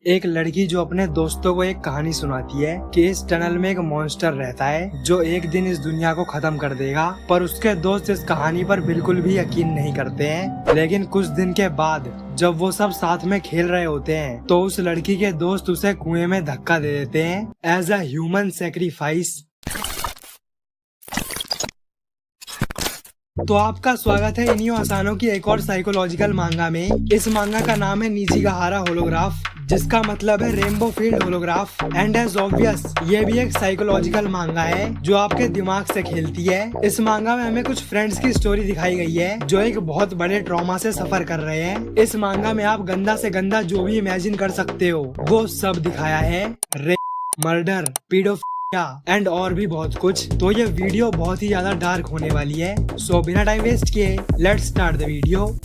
एक लड़की जो अपने दोस्तों को एक कहानी सुनाती है कि इस टनल में एक मॉन्स्टर रहता है जो एक दिन इस दुनिया को खत्म कर देगा। पर उसके दोस्त इस कहानी पर बिल्कुल भी यकीन नहीं करते हैं। लेकिन कुछ दिन के बाद जब वो सब साथ में खेल रहे होते हैं तो उस लड़की के दोस्त उसे कुएं में धक्का दे देते हैं एज अ ह्यूमन सेक्रीफाइस। तो आपका स्वागत है इन्हीं आसानों की एक और साइकोलॉजिकल मांगा में। इस मांगा का नाम है निजिगाहारा होलोग्राफ, जिसका मतलब है rainbow field holograph. And as obvious ये भी एक साइकोलॉजिकल मांगा है जो आपके दिमाग से खेलती है। इस मांगा में हमें कुछ फ्रेंड्स की स्टोरी दिखाई गई है जो एक बहुत बड़े ट्रॉमा से सफर कर रहे हैं। इस मांगा में आप गंदा से गंदा जो भी इमेजिन कर सकते हो वो सब दिखाया है। रेप, मर्डर, पीडोफिलिया एंड और भी बहुत कुछ। तो ये वीडियो बहुत ही ज्यादा डार्क होने वाली है। सो बिना टाइम वेस्ट किए लेट्स स्टार्ट द वीडियो।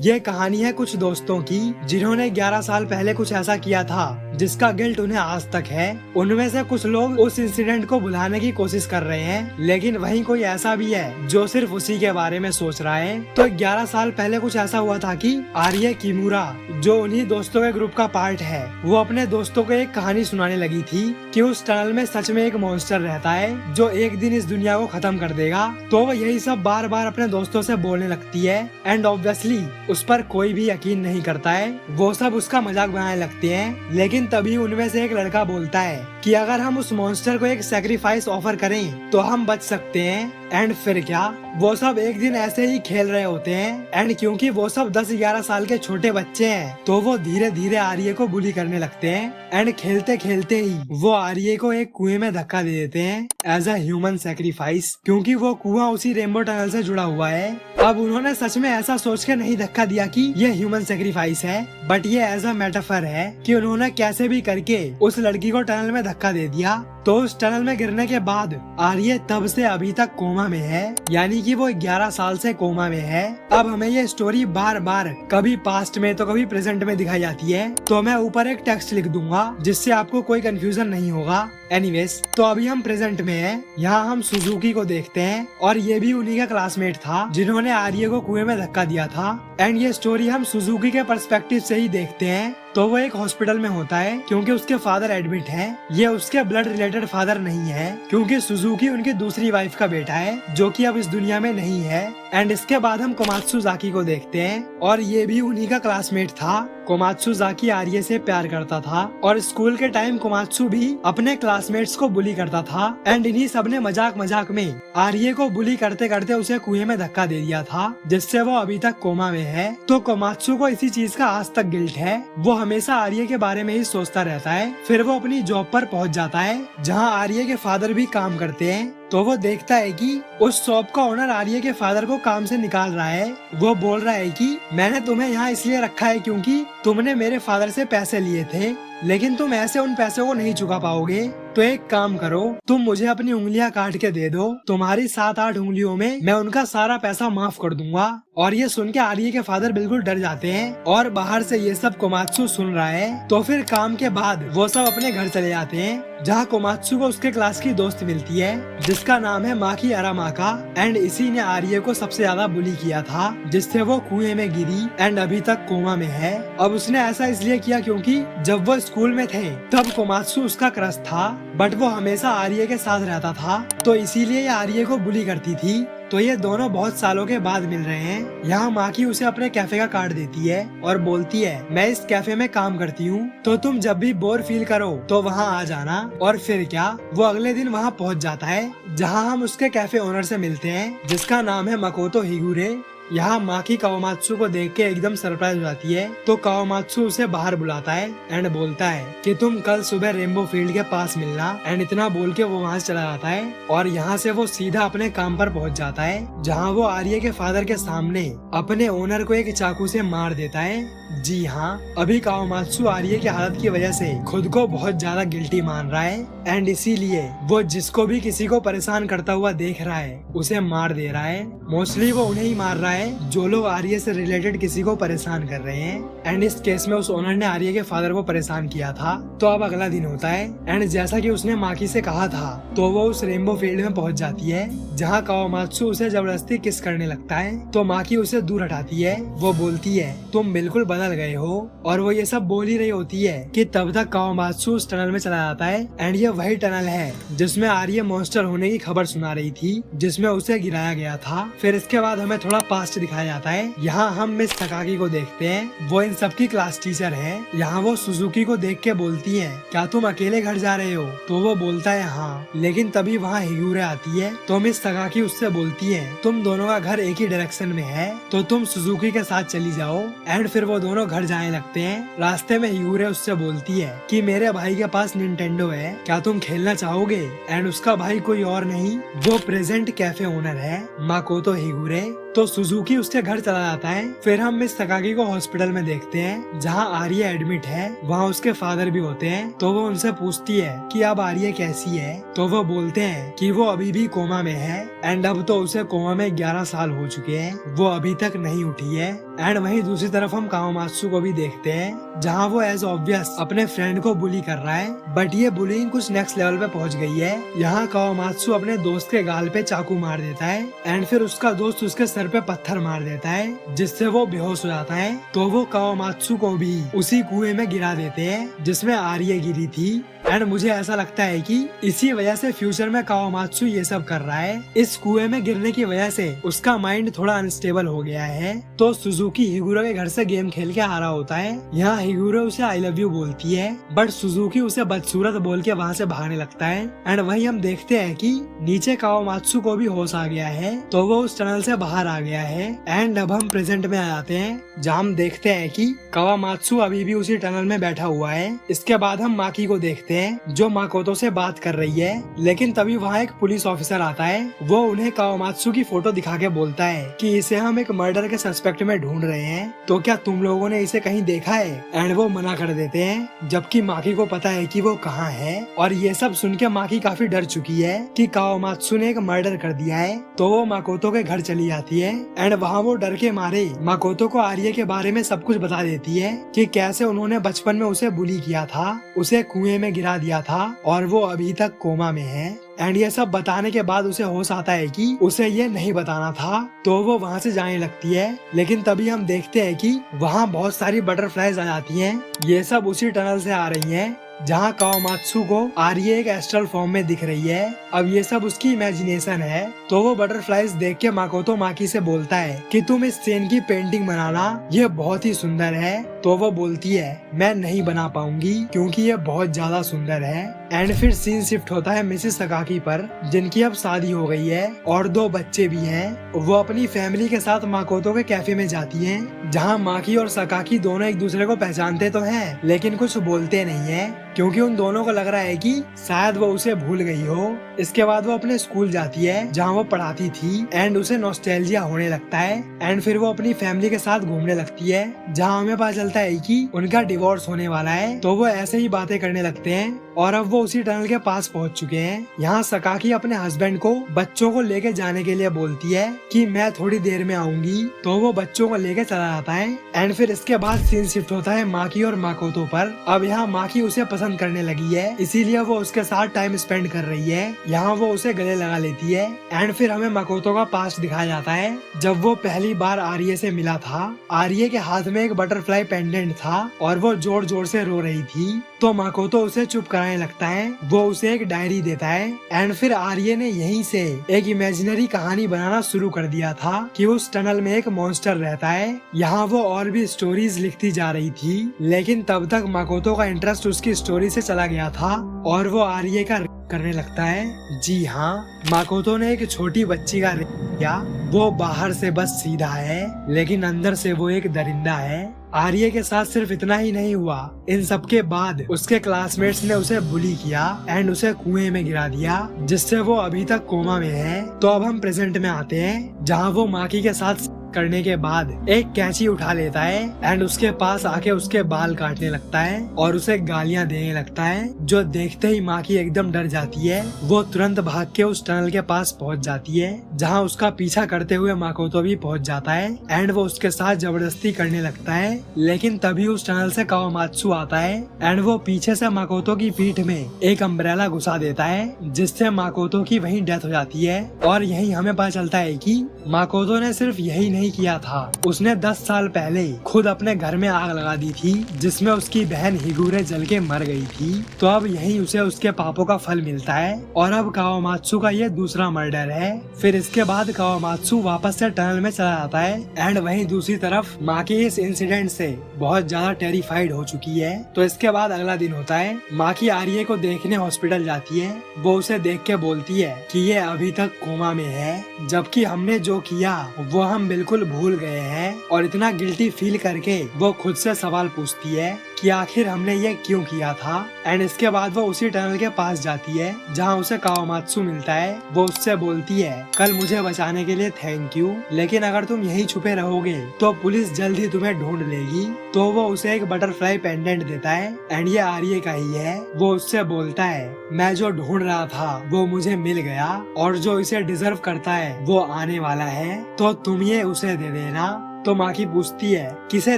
ये कहानी है कुछ दोस्तों की जिन्होंने 11 साल पहले कुछ ऐसा किया था जिसका गिल्ट उन्हें आज तक है। उनमें से कुछ लोग उस इंसिडेंट को भुलाने की कोशिश कर रहे हैं, लेकिन वहीं कोई ऐसा भी है जो सिर्फ उसी के बारे में सोच रहा है। तो 11 साल पहले कुछ ऐसा हुआ था कि आर्ये किमुरा, जो उन्हीं दोस्तों के ग्रुप का पार्ट है, वो अपने दोस्तों को एक कहानी सुनाने लगी थी कि उस टनल में सच में एक मॉन्स्टर रहता है जो एक दिन इस दुनिया को खत्म कर देगा। तो वो यही सब बार बार अपने दोस्तों से बोलने लगती है एंड ऑब्वियसली उस पर कोई भी यकीन नहीं करता है। वो सब उसका मजाक बनाने लगते हैं। लेकिन तभी उनमें से एक लड़का बोलता है कि अगर हम उस मॉन्स्टर को एक सैक्रिफाइस ऑफर करें तो हम बच सकते हैं। एंड फिर क्या, वो सब एक दिन ऐसे ही खेल रहे होते हैं एंड क्योंकि वो सब 10-11 साल के छोटे बच्चे हैं तो वो धीरे धीरे आर्ये को बुली करने लगते हैं। एंड खेलते खेलते ही वो आर्ये को एक कुएं में धक्का दे देते हैं एज अ ह्यूमन सैक्रिफाइस, क्योंकि वो कुआं उसी रेनबो टनल से जुड़ा हुआ है। अब उन्होंने सच में ऐसा सोच के नहीं धक्का दिया कि ये ह्यूमन सैक्रिफाइस है, बट ये एज अ मेटाफर है कि उन्होंने कैसे भी करके उस लड़की को टनल में धक्का दे दिया। तो उस टनल में गिरने के बाद आर्ये तब से अभी तक कोमा में है, यानी कि वो 11 साल से कोमा में है। अब हमें ये स्टोरी बार बार कभी पास्ट में तो कभी प्रेजेंट में दिखाई जाती है, तो मैं ऊपर एक टेक्स्ट लिख दूंगा जिससे आपको कोई कंफ्यूजन नहीं होगा। एनीवेज, तो अभी हम प्रेजेंट में हैं। यहाँ हम सुजुकी को देखते हैं और ये भी उन्हीं का क्लासमेट था जिन्होंने आर्ये को कुएं में धक्का दिया था। एंड ये स्टोरी हम सुजुकी के पर्सपेक्टिव से ही देखते हैं। तो वो एक हॉस्पिटल में होता है क्योंकि उसके फादर एडमिट हैं। ये उसके ब्लड रिलेटेड फादर नहीं है क्योंकि सुजुकी उनकी दूसरी वाइफ का बेटा है जो कि अब इस दुनिया में नहीं है। एंड इसके बाद हम कोमात्सु जाकी को देखते हैं और ये भी उन्हीं का क्लासमेट था। कोमात्सु जाकी आर्ये से प्यार करता था और स्कूल के टाइम कोमात्सु भी अपने क्लासमेट्स को बुली करता था। एंड इन्हीं सब ने मजाक मजाक में आर्ये को बुली करते करते उसे कुएं में धक्का दे दिया था, जिससे वो अभी तक कोमा में है। तो कोमात्सु को इसी चीज का आज तक गिल्ट है। वो हमेशा आर्ये के बारे में ही सोचता रहता है। फिर वो अपनी जॉब पर पहुंच जाता है जहां आर्ये के फादर भी काम करते हैं। तो वो देखता है कि उस शॉप का ओनर आर्ये के फादर को काम से निकाल रहा है। वो बोल रहा है कि मैंने तुम्हें यहाँ इसलिए रखा है क्योंकि तुमने मेरे फादर से पैसे लिए थे, लेकिन तुम ऐसे उन पैसों को नहीं चुका पाओगे। तो एक काम करो, तुम मुझे अपनी उंगलियां काट के दे दो, तुम्हारी 7-8 उंगलियों में मैं उनका सारा पैसा माफ कर दूंगा। और ये सुन के आर्ये के फादर बिल्कुल डर जाते हैं और बाहर से ये सब कोमात्सु सुन रहा है। तो फिर काम के बाद वो सब अपने घर चले जाते हैं जहाँ कोमात्सु को उसके क्लास की दोस्त मिलती है जिसका नाम है माकी अरामाका। एंड इसी ने आर्ये को सबसे ज्यादा बुली किया था जिससे वो कुएं में गिरी एंड अभी तक कोमा में है। अब उसने ऐसा इसलिए किया क्योंकि जब वो स्कूल में थे तब कोमात्सु उसका क्रश था, बट वो हमेशा आर्ये के साथ रहता था तो इसीलिए ये आर्ये को बुली करती थी। तो ये दोनों बहुत सालों के बाद मिल रहे हैं। यहाँ माकी उसे अपने कैफे का कार्ड देती है और बोलती है मैं इस कैफे में काम करती हूँ, तो तुम जब भी बोर फील करो तो वहाँ आ जाना। और फिर क्या, वो अगले दिन वहाँ पहुँच जाता है जहाँ हम उसके कैफे ओनर से मिलते हैं जिसका नाम है मकोतो हिगुरे। यहाँ माकी कावामात्सु को देख के एकदम सरप्राइज हो जाती है। तो कावामात्सु उसे बाहर बुलाता है एंड बोलता है कि तुम कल सुबह रेनबो फील्ड के पास मिलना। एंड इतना बोल के वो वहाँ से चला जाता है और यहाँ से वो सीधा अपने काम पर पहुँच जाता है जहाँ वो आर्ये के फादर के सामने अपने ओनर को एक चाकू से मार देता है। जी हाँ, अभी कावामात्सु आर्ये की हालत की वजह से खुद को बहुत ज्यादा गिल्टी मान रहा है एंड इसीलिए वो जिसको भी किसी को परेशान करता हुआ देख रहा है उसे मार दे रहा है। मोस्टली वो उन्हें ही मार रहा है है जो लोग आर्य से रिलेटेड किसी को परेशान कर रहे हैं। एंड इस केस में उस ओनर ने आर्य के फादर को परेशान किया था। तो अब अगला दिन होता है एंड जैसा कि उसने माकी से कहा था तो वो उस रेनबो फील्ड में पहुंच जाती है जहाँ कावामात्सु उसे जबरदस्ती किस करने लगता है। तो माकी उसे दूर हटाती है। वो बोलती है तुम बिल्कुल बदल गए हो। और वो ये सब बोल ही रही होती है कि तब तक कावामात्सु उस टनल में चला जाता है एंड ये वही टनल है जिसमें आर्य मॉन्स्टर होने की खबर सुना रही थी, जिसमें उसे गिराया गया था। फिर इसके बाद हमें थोड़ा पास्ट दिखाया जाता है। यहाँ हम मिस तकाकी को देखते हैं। वो इन सबकी क्लास टीचर है। यहाँ वो सुजुकी को देख के बोलती है क्या तुम अकेले घर जा रहे हो? तो वो बोलता है हाँ। लेकिन तभी वहाँ हिगुरे आती है। तो मिस तकाकी उससे बोलती है तुम दोनों का घर एक ही डायरेक्शन में है तो तुम सुजुकी के साथ चली जाओ। एंड फिर वो दोनों घर जाने लगते हैं। रास्ते में हिगुरे उससे बोलती है कि मेरे भाई के पास निंटेंडो है, क्या तुम खेलना चाहोगे? एंड उसका भाई कोई और नहीं वो प्रेजेंट कैफे ओनर है माकोतो हिगुरे। तो सुजुकी उसके घर चला जाता है। फिर हम मिस तकाकी को हॉस्पिटल में देखते हैं जहाँ आर्य एडमिट है। वहाँ उसके फादर भी होते हैं। तो वो उनसे पूछती है कि अब आर्य कैसी है? तो वो बोलते हैं कि वो अभी भी कोमा में है एंड अब तो उसे कोमा में 11 साल हो चुके हैं, वो अभी तक नहीं उठी है। एंड वहीं दूसरी तरफ हम कावामात्सु को भी देखते हैं जहाँ वो एज ऑब्वियस अपने फ्रेंड को बुली कर रहा है। बट ये बुलिंग कुछ नेक्स्ट लेवल पे पहुँच गई है। यहाँ कावामात्सु अपने दोस्त के गाल पे चाकू मार देता है एंड फिर उसका दोस्त उसके सर पे पत्थर मार देता है जिससे वो बेहोश हो जाता है। तो वो कावामात्सु को भी उसी कुएं में गिरा देते हैं जिसमें आर्य गिरी थी। एंड मुझे ऐसा लगता है कि इसी वजह से फ्यूचर में कावामात्सु ये सब कर रहा है। इस कुएं में गिरने की वजह से उसका माइंड थोड़ा अनस्टेबल हो गया है। तो सुजुकी हिगुरे के घर से गेम खेल के आ रहा होता है। यहाँ हिगुरे उसे आई लव यू बोलती है बट सुजुकी उसे बदसूरत बोल के वहाँ से भागने लगता है। एंड वहीं हम देखते हैं कि नीचे कावामात्सु को भी होश आ गया है तो वो उस टनल से बाहर आ गया है। एंड अब हम प्रेजेंट में आ जाते हैं जहाँ हम देखते हैं कि कावामात्सु अभी भी उसी टनल में बैठा हुआ है। इसके बाद हम माकी को देखते हैं जो माकोतो से बात कर रही है। लेकिन तभी वहाँ एक पुलिस ऑफिसर आता है। वो उन्हें कावामात्सु की फोटो दिखा के बोलता है कि इसे हम एक मर्डर के सस्पेक्ट में ढूंढ रहे हैं, तो क्या तुम लोगों ने इसे कहीं देखा है? एंड वो मना कर देते हैं जबकि माकी को पता है कि वो कहाँ है। और ये सब सुन के माकी काफी डर चुकी है कि कावामात्सु ने एक मर्डर कर दिया है। तो वो माकोतो के घर चली जाती है एंड वहाँ वो डर के मारे माकोतो को आर्य के बारे में सब कुछ बता देती है कि कैसे उन्होंने बचपन में उसे बुली किया था, उसे कुएं में गिरा दिया था और वो अभी तक कोमा में है। एंड ये सब बताने के बाद उसे होश आता है कि उसे ये नहीं बताना था। तो वो वहाँ से जाने लगती है। लेकिन तभी हम देखते हैं कि वहाँ बहुत सारी बटरफ्लाईज आ जाती हैं। ये सब उसी टनल से आ रही हैं जहाँ कावामात्सु को आर्य एक एस्ट्रल फॉर्म में दिख रही है। अब ये सब उसकी इमेजिनेशन है। तो वो बटरफ्लाईज देख के माकोतो माकी से बोलता है कि तुम इस सीन की पेंटिंग बनाना, ये बहुत ही सुंदर है। तो वो बोलती है मैं नहीं बना पाऊंगी क्योंकि ये बहुत ज्यादा सुंदर है। एंड फिर सीन शिफ्ट होता है मिसेस तकाकी पर जिनकी अब शादी हो गई है और 2 बच्चे भी हैं। वो अपनी फैमिली के साथ माकोतो के कैफे में जाती हैं जहाँ माकी और सकाकी दोनों एक दूसरे को पहचानते तो हैं लेकिन कुछ बोलते नहीं है क्योंकि उन दोनों को लग रहा है कि शायद वो उसे भूल गई हो। इसके बाद वो अपने स्कूल जाती है जहाँ वो पढ़ाती थी एंड उसे नॉस्टैल्जिया होने लगता है। एंड फिर वो अपनी फैमिली के साथ घूमने लगती है जहाँ हमें पता चलता है कि उनका डिवोर्स होने वाला है। तो वो ऐसे ही बातें करने लगते हैं और अब वो उसी टनल के पास पहुंच चुके हैं। यहाँ सकाकी अपने हस्बैंड को बच्चों को लेके जाने के लिए बोलती है कि मैं थोड़ी देर में आऊंगी। तो वो बच्चों को लेके चला जाता है। एंड फिर इसके बाद सीन शिफ्ट होता है माकी और माकोतो पर। अब यहाँ माकी उसे पसंद करने लगी है इसीलिए वो उसके साथ टाइम स्पेंड कर रही है। यहाँ वो उसे गले लगा लेती है। एंड फिर हमें माकोतो का पास्ट दिखाया जाता है जब वो पहली बार आर्य से मिला था। आर्य के हाथ में एक बटरफ्लाई पेंडेंट था और वो जोर जोर से रो रही थी। तो माकोतो उसे चुप कराने लगता है। वो उसे एक डायरी देता है। एंड फिर आर्य ने यहीं से एक इमेजिनरी कहानी बनाना शुरू कर दिया था कि उस टनल में एक मॉन्स्टर रहता है। यहाँ वो और भी स्टोरीज लिखती जा रही थी लेकिन तब तक माकोतो का इंटरेस्ट उसकी स्टोरी से चला गया था और वो आर्य का करने लगता है। जी हाँ, माकोतो ने एक छोटी बच्ची का किया। वो बाहर से बस सीधा है लेकिन अंदर से वो एक दरिंदा है। आर्य के साथ सिर्फ इतना ही नहीं हुआ, इन सब के बाद उसके क्लासमेट्स ने उसे बुली किया एंड उसे कुएं में गिरा दिया जिससे वो अभी तक कोमा में है। तो अब हम प्रेजेंट में आते हैं जहाँ वो माकी के साथ करने के बाद एक कैंची उठा लेता है एंड उसके पास आके उसके बाल काटने लगता है और उसे गालियां देने लगता है, जो देखते ही माकी एकदम डर जाती है। वो तुरंत भाग के उस टनल के पास पहुंच जाती है जहां उसका पीछा करते हुए माकोतो भी पहुंच जाता है एंड वो उसके साथ जबरदस्ती करने लगता है। लेकिन तभी उस टनल से कावामात्सु आता है एंड वो पीछे से माकोतो की पीठ में एक अम्ब्रेला घुसा देता है, जिससे माकोतो की वहीं डेथ हो जाती है। और यही हमें पता चलता है कि माकोतो ने सिर्फ यही नहीं किया था, उसने 10 साल पहले खुद अपने घर में आग लगा दी थी जिसमें उसकी बहन हिगुरे जल के मर गई थी। तो अब यही उसे उसके पापों का फल मिलता है और अब कावामात्सु का ये दूसरा मर्डर है। फिर इसके बाद कावामात्सु वापस से टनल में चला जाता है एंड वहीं दूसरी तरफ माकी इस इंसिडेंट से बहुत ज्यादा टेरिफाइड हो चुकी है। तो इसके बाद अगला दिन होता है, माकी आर्ये को देखने हॉस्पिटल जाती है। वो उसे देख के बोलती है कि ये अभी तक कोमा में है, जबकि हमने जो किया वो हम बिल्कुल भूल गए हैं। और इतना गिल्टी फील करके वो खुद से सवाल पूछती है कि आखिर हमने ये क्यों किया था। एंड इसके बाद वो उसी टनल के पास जाती है जहाँ उसे कावामात्सु मिलता है। वो उससे बोलती है, कल मुझे बचाने के लिए थैंक यू, लेकिन अगर तुम यहीं छुपे रहोगे तो पुलिस जल्द ही तुम्हें ढूंढ लेगी। तो वो उसे एक बटरफ्लाई पेंडेंट देता है एंड ये आर्ये का ही है। वो उससे बोलता है, मैं जो ढूंढ रहा था वो मुझे मिल गया और जो इसे डिजर्व करता है वो आने वाला है, तो तुम ये उसे दे देना। तो माकी पूछती है, किसे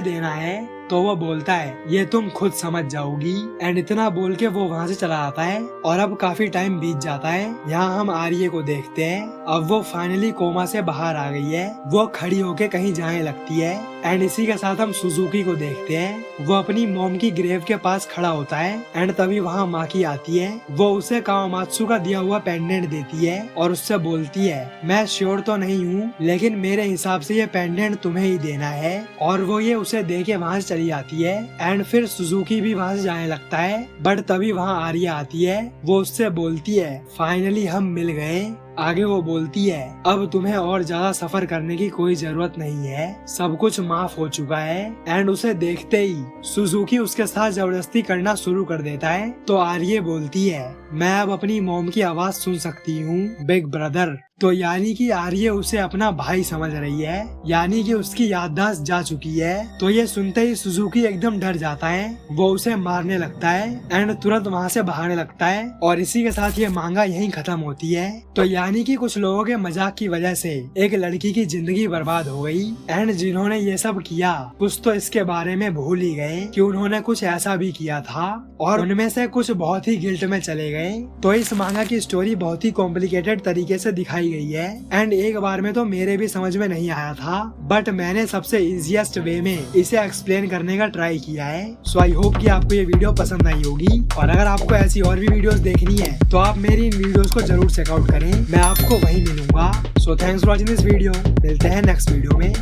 देना है? तो वो बोलता है, ये तुम खुद समझ जाओगी। एंड इतना बोल के वो वहाँ से चला आता है। और अब काफी टाइम बीत जाता है। यहाँ हम आर्ये को देखते हैं, अब वो फाइनली कोमा से बाहर आ गई है। वो खड़ी होके कहीं जाने लगती है एंड इसी के साथ हम सुजुकी को देखते हैं। वो अपनी मॉम की ग्रेव के पास खड़ा होता है एंड तभी वहाँ माकी आती है। वो उसे कावामात्सु का दिया हुआ पेंडेंट देती है और उससे बोलती है, मैं श्योर तो नहीं हूँ लेकिन मेरे हिसाब से ये पेंडेंट तुम्हें ही देना है। और वो ये उसे दे के वहाँ से चली जाती है एंड फिर सुजुकी भी वहाँ से जाने लगता है। बट तभी वहाँ आर्या आती है। वो उससे बोलती है, फाइनली हम मिल गए। आगे वो बोलती है, अब तुम्हें और ज्यादा सफर करने की कोई जरूरत नहीं है, सब कुछ माफ हो चुका है। एंड उसे देखते ही सुजुकी उसके साथ जबरदस्ती करना शुरू कर देता है। तो आर्ये बोलती है, मैं अब अपनी मॉम की आवाज सुन सकती हूँ, बिग ब्रदर। तो यानी कि आर्ये उसे अपना भाई समझ रही है, यानी कि उसकी याददाश्त जा चुकी है। तो ये सुनते ही सुजुकी एकदम डर जाता है। वो उसे मारने लगता है एंड तुरंत वहाँ से भागने लगता है। और इसी के साथ ये मांगा यहीं खत्म होती है। तो यानी कि कुछ लोगों के मजाक की वजह से एक लड़की की जिंदगी बर्बाद हो गई एंड जिन्होंने ये सब किया कुछ तो इसके बारे में भूल ही गए कि उन्होंने कुछ ऐसा भी किया था और उनमें से कुछ बहुत ही गिल्ट में चले गए। तो इस मांगा की स्टोरी बहुत ही कॉम्प्लिकेटेड तरीके से दिखाई गई है एंड एक बार में तो मेरे भी समझ में नहीं आया था, बट मैंने सबसे इजीएस्ट वे में इसे एक्सप्लेन करने का ट्राई किया है। सो आई होप कि आपको ये वीडियो पसंद आई होगी। और अगर आपको ऐसी और भी वीडियोस देखनी है तो आप मेरी इन वीडियोस को जरूर चेकआउट करें, मैं आपको वहीं मिलूंगा। So thanks for watching this video, मिलते हैं नेक्स्ट वीडियो में।